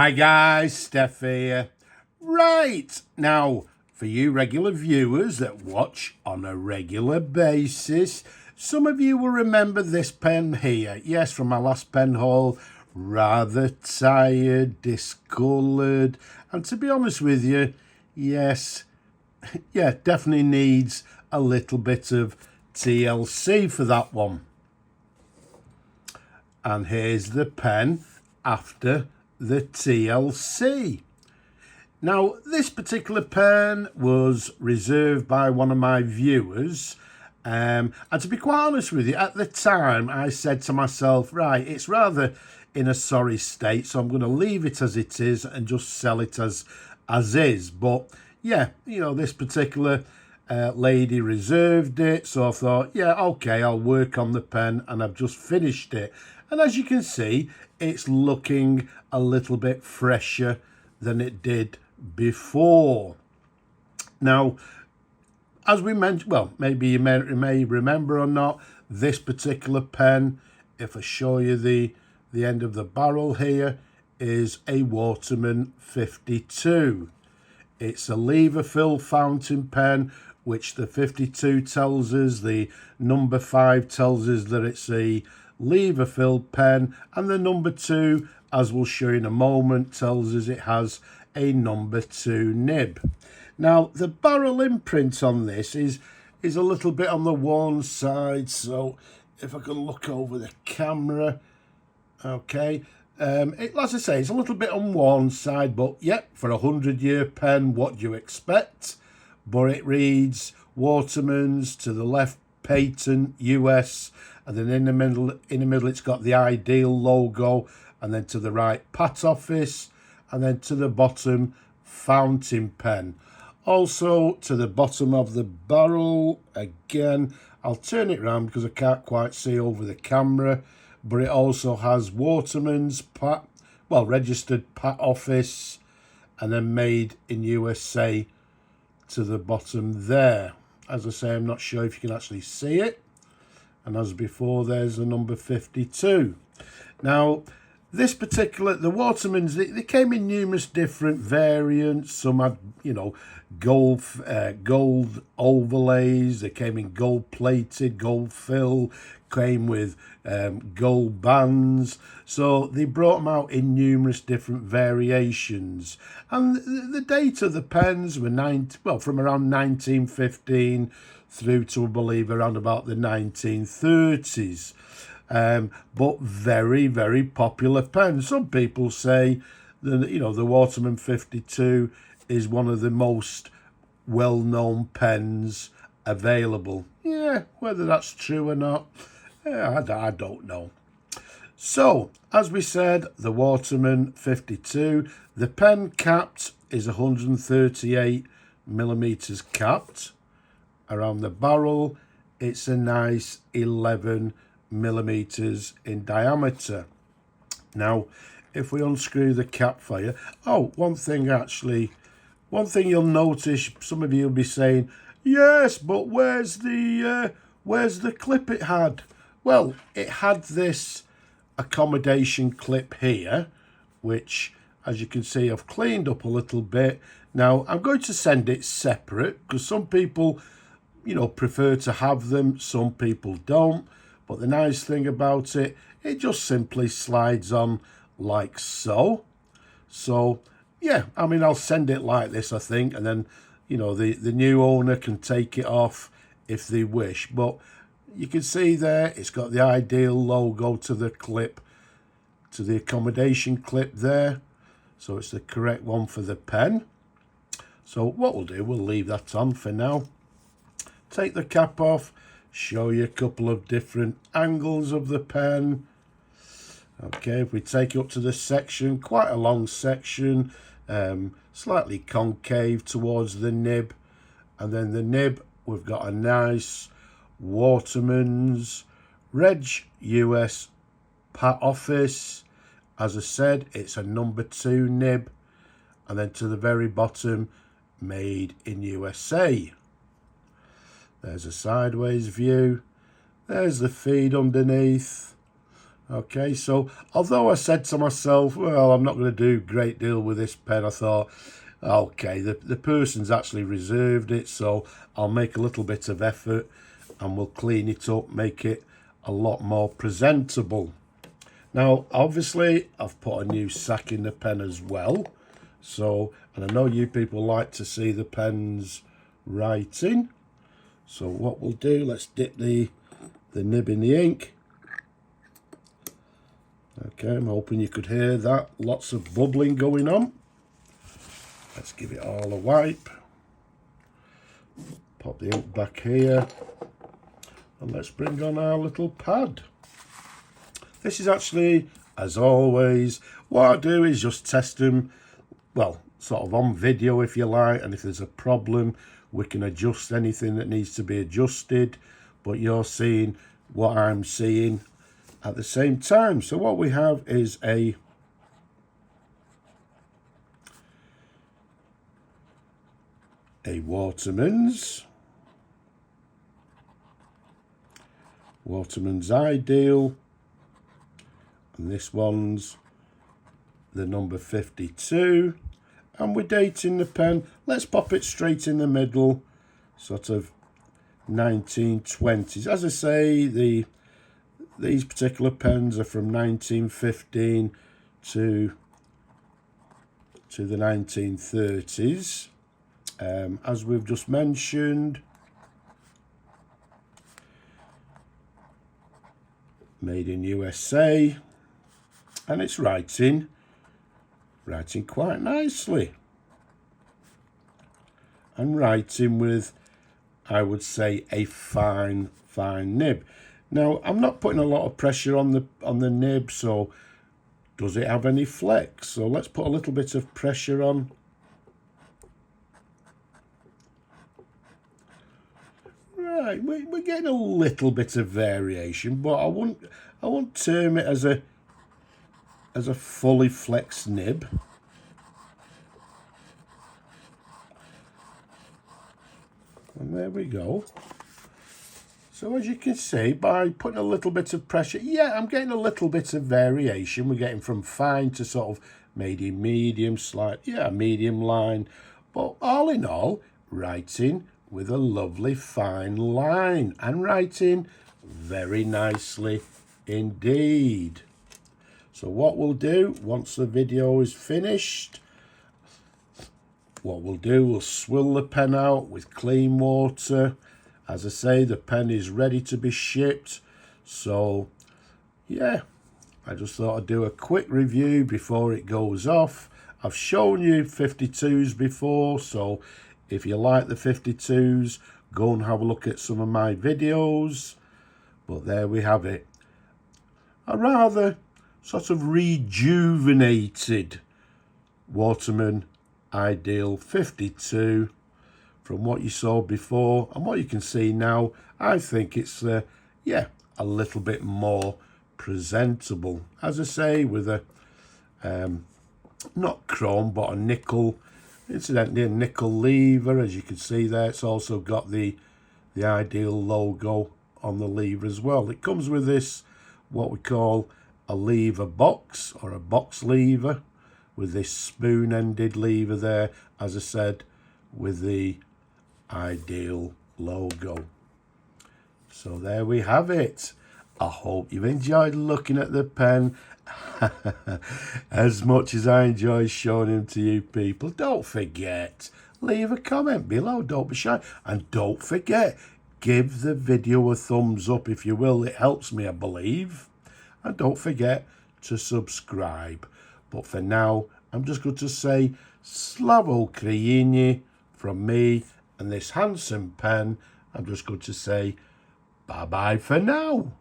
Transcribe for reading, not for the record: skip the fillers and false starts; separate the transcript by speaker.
Speaker 1: Hi guys, Steph here. Right, now for you regular viewers that watch on a regular basis, some of you will remember this pen here. Yes, from my last pen haul, rather tired, discoloured, and to be honest with you, yes, yeah, definitely needs a little bit of TLC for that one. And here's the pen after the TLC. Now, this particular pen was reserved by one of my viewers. And to be quite honest with you, at the time, I said to myself, right, it's rather in a sorry state, so I'm going to leave it as it is and just sell it as is. But, yeah, you know, this particular lady reserved it, so I thought, yeah, okay, I'll work on the pen, and I've just finished it. And as you can see, it's looking a little bit fresher than it did before. Now, as we mentioned, well, maybe you may remember or not, this particular pen, if I show you the end of the barrel here, is a Waterman 52. It's a lever fill fountain pen, which the 52 tells us, the number 5 tells us that it's a lever fill pen, and the number 2, as we'll show you in a moment, tells us it has a number 2 nib. Now, the barrel imprint on this is a little bit on the worn side, so if I can look over the camera, okay, as I say, it's a little bit on one side, but yep, for a 100-year pen, what do you expect? But it reads Watermans, to the left patent US, and then in the middle it's got the Ideal logo, and then to the right Pat Office, and then to the bottom fountain pen. Also to the bottom of the barrel, again, I'll turn it around because I can't quite see over the camera, but it also has Waterman's Pat, well, registered Pat Office, and then made in USA to the bottom there. As I say, I'm not sure if you can actually see it. And as before, there's the number 52. Now, this particular, the Watermans, they came in numerous different variants. Some had, you know, gold overlays. They came in gold plated, gold fill, came with gold bands. So they brought them out in numerous different variations. And the date of the pens were from around 1915 through to, I believe, around about the 1930s. But very, very popular pen. Some people say that, you know, the Waterman 52 is one of the most well-known pens available. Yeah, whether that's true or not, I don't know. So, as we said, the Waterman 52, the pen capped is 138 millimeters capped. Around the barrel, it's a nice 11 millimeters in diameter. Now, if we unscrew the cap for you, one thing you'll notice, some of you will be saying, yes, but where's the clip it had? Well, it had this accommodation clip here, which, as you can see, I've cleaned up a little bit. Now, I'm going to send it separate because some people, you know, prefer to have them, some people don't. But the nice thing about it, it just simply slides on like so. So, yeah, I mean, I'll send it like this, I think, and then, you know, the new owner can take it off if they wish. But you can see there, it's got the Ideal logo to the clip, to the accommodation clip there. So it's the correct one for the pen. So what we'll do, we'll leave that on for now. Take the cap off, show you a couple of different angles of the pen. Okay, if we take it up to this section, quite a long section, slightly concave towards the nib. And then the nib, we've got a nice Waterman's Reg US Pat Office. As I said, it's a number 2 nib. And then to the very bottom, made in USA. There's a sideways view. There's the feed underneath. Okay, so although I said to myself, well, I'm not going to do a great deal with this pen, I thought, okay, the person's actually reserved it, so I'll make a little bit of effort and we'll clean it up, make it a lot more presentable. Now, obviously, I've put a new sack in the pen as well. So, and I know you people like to see the pen's writing. So what we'll do, let's dip the nib in the ink. Okay, I'm hoping you could hear that. Lots of bubbling going on. Let's give it all a wipe. Pop the ink back here. And let's bring on our little pad. This is actually, as always, what I do is just test them, well, sort of on video if you like, and if there's a problem, we can adjust anything that needs to be adjusted, but you're seeing what I'm seeing at the same time. So what we have is a Watermans Ideal, and this one's the number 52, and we're dating the pen. Let's pop it straight in the middle, sort of 1920s. As I say, these particular pens are from 1915 to the 1930s. As we've just mentioned, made in USA, and it's writing quite nicely, and writing with, I would say, a fine nib. Now, I'm not putting a lot of pressure on the nib, so does it have any flex? So let's put a little bit of pressure on. Right, we're getting a little bit of variation, but I won't term it as a fully flexed nib. And there we go. So as you can see, by putting a little bit of pressure, yeah, I'm getting a little bit of variation. We're getting from fine to sort of maybe medium, medium line. But all in all, writing with a lovely fine line, and writing very nicely indeed. So what we'll do, once the video is finished, we'll swill the pen out with clean water. As I say, the pen is ready to be shipped. So, yeah, I just thought I'd do a quick review before it goes off. I've shown you 52s before, so if you like the 52s, go and have a look at some of my videos. But there we have it. A rather sort of rejuvenated Waterman Ideal 52 from what you saw before and what you can see now. I think it's a little bit more presentable, as I say, with a not chrome but a nickel, incidentally a nickel lever. As you can see there, it's also got the Ideal logo on the lever as well. It comes with this, what we call a lever box, or a box lever, with this spoon-ended lever there, as I said, with the Ideal logo. So there we have it. I hope you've enjoyed looking at the pen as much as I enjoy showing him to you people. Don't forget, leave a comment below, don't be shy, and don't forget, give the video a thumbs up if you will. It helps me, I believe. And don't forget to subscribe. But for now, I'm just going to say Slava Ukraini from me and this handsome pen. I'm just going to say bye-bye for now.